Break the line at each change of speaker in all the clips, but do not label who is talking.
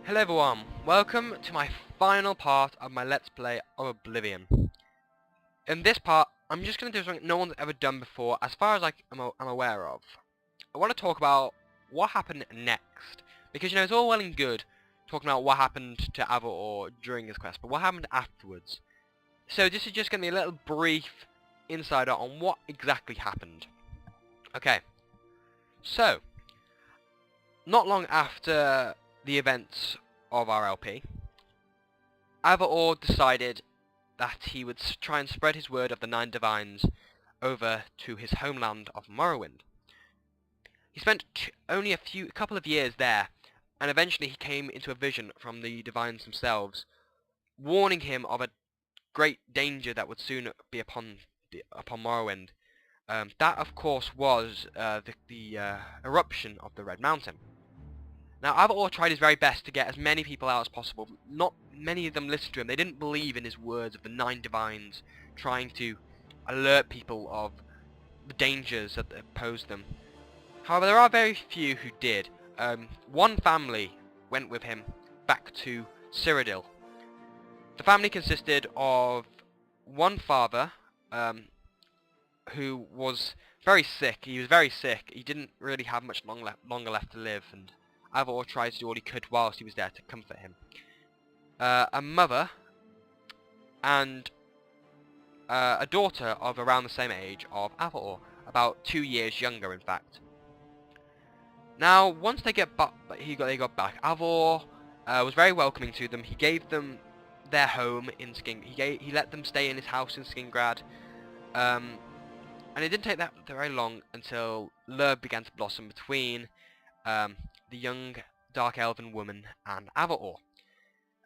Hello everyone, welcome to my final part of my Let's Play of Oblivion. In this part, I'm just going to do something no one's ever done before, as far as I'm aware of. I want to talk about what happened next, because it's all well and good talking about what happened to Avaor during his quest, but what happened afterwards. So this is just going to be a little brief insider on what exactly happened. Okay, so, not long after the events of our LP, Avaor decided that he would try and spread his word of the Nine Divines over to his homeland of Morrowind. He spent only a couple of years there, and eventually he came into a vision from the Divines themselves, warning him of a great danger that would soon be upon Morrowind. That, of course, was the eruption of the Red Mountain. Now, Avaor tried his very best to get as many people out as possible. Not many of them listened to him. They didn't believe in his words of the Nine Divines, trying to alert people of the dangers that posed them. However, there are very few who did. One family went with him back to Cyrodiil. The family consisted of one father, who was very sick. He was very sick. He didn't really have much longer left to live, and Avaor tried to do all he could whilst he was there to comfort him. A mother and a daughter of around the same age of Avaor, about 2 years younger, in fact. Now, once they got back, Avaor was very welcoming to them. He gave them their home in He let them stay in his house in Skingrad, and it didn't take that very long until love began to blossom between the young dark elven woman and Avaor.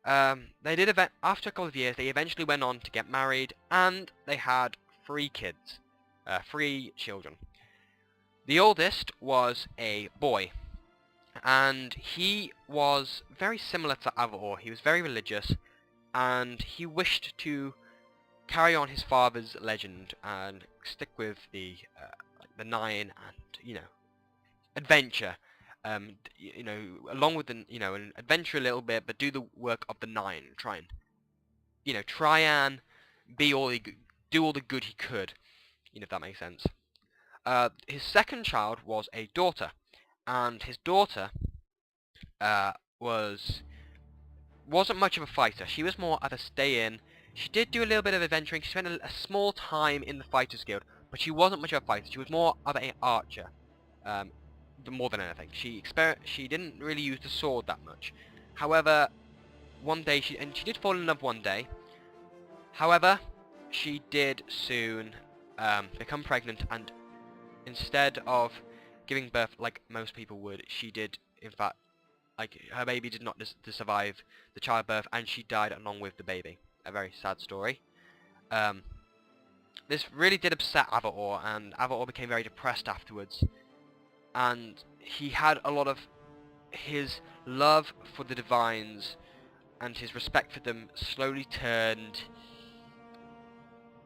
After a couple of years, they eventually went on to get married, and they had 3 kids, 3 children. The oldest was a boy, and he was very similar to Avaor. He was very religious, and he wished to carry on his father's legend and stick with the Nine and adventure. Along with the and adventure a little bit, but do the work of the Nine. Try and be do all the good he could. If that makes sense. His second child was a daughter, and his daughter wasn't much of a fighter. She was more of a stay-in. She did do a little bit of adventuring. She spent a small time in the Fighters Guild, but she wasn't much of a fighter. She was more of an archer. More than anything, she didn't really use the sword that much. However, one day she did fall in love one day. However, she did soon become pregnant, and instead of giving birth like most people would, she did, in fact, her baby did not survive the childbirth, and she died along with the baby. A very sad story. This really did upset Avaor, and Avaor became very depressed afterwards. And he had a lot of his love for the Divines and his respect for them slowly turned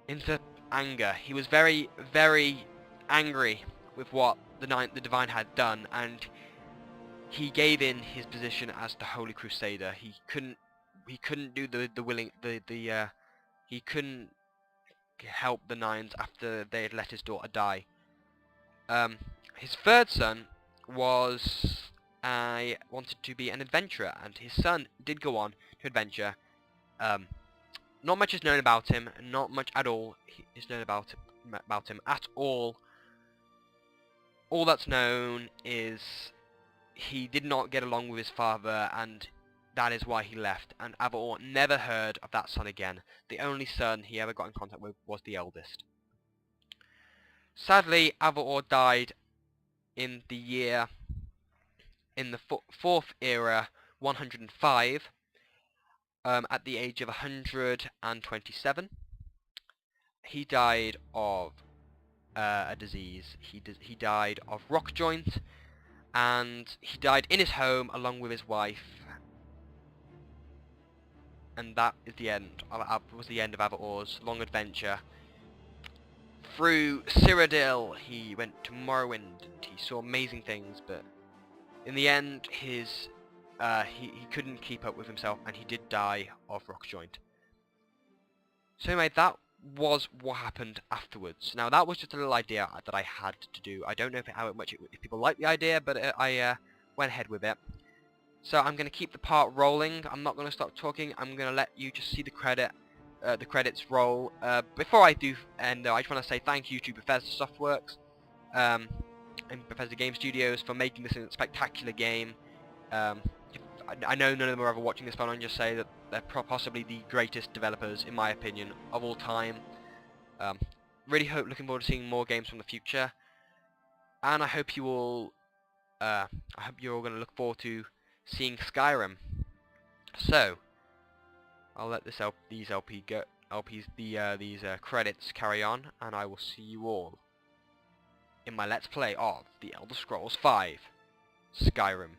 into anger. He was very, very angry with what the Divine had done, and he gave in his position as the Holy Crusader. He couldn't do he couldn't help the Nines after they had let his daughter die. His third son wanted to be an adventurer, and his son did go on to adventure. Not much is known about him, not much at all is known about him at all. All that's known is he did not get along with his father, and that is why he left, and Avaor never heard of that son again. The only son he ever got in contact with was the eldest. Sadly, Avaor died in the 4th era, 105, at the age of 127. He died of a disease. He died of rock joint, and he died in his home along with his wife. And that is the end of Avaor's long adventure. Through Cyrodiil, he went to Morrowind, and he saw amazing things, but in the end, his he couldn't keep up with himself, and he did die of rock joint. So anyway, that was what happened afterwards. Now that was just a little idea that I had to do. I don't know if people like the idea, but I went ahead with it. So I'm going to keep the part rolling. I'm not going to stop talking. I'm going to let you just see the credits roll. Before I do end though, I just want to say thank you to Bethesda Softworks and Bethesda Game Studios for making this a spectacular game. I know none of them are ever watching this, but I'll just say that they're possibly the greatest developers, in my opinion, of all time. Really looking forward to seeing more games from the future, and I hope you all, you're all going to look forward to seeing Skyrim. So I'll let these credits carry on, and I will see you all in my Let's Play of The Elder Scrolls V: Skyrim.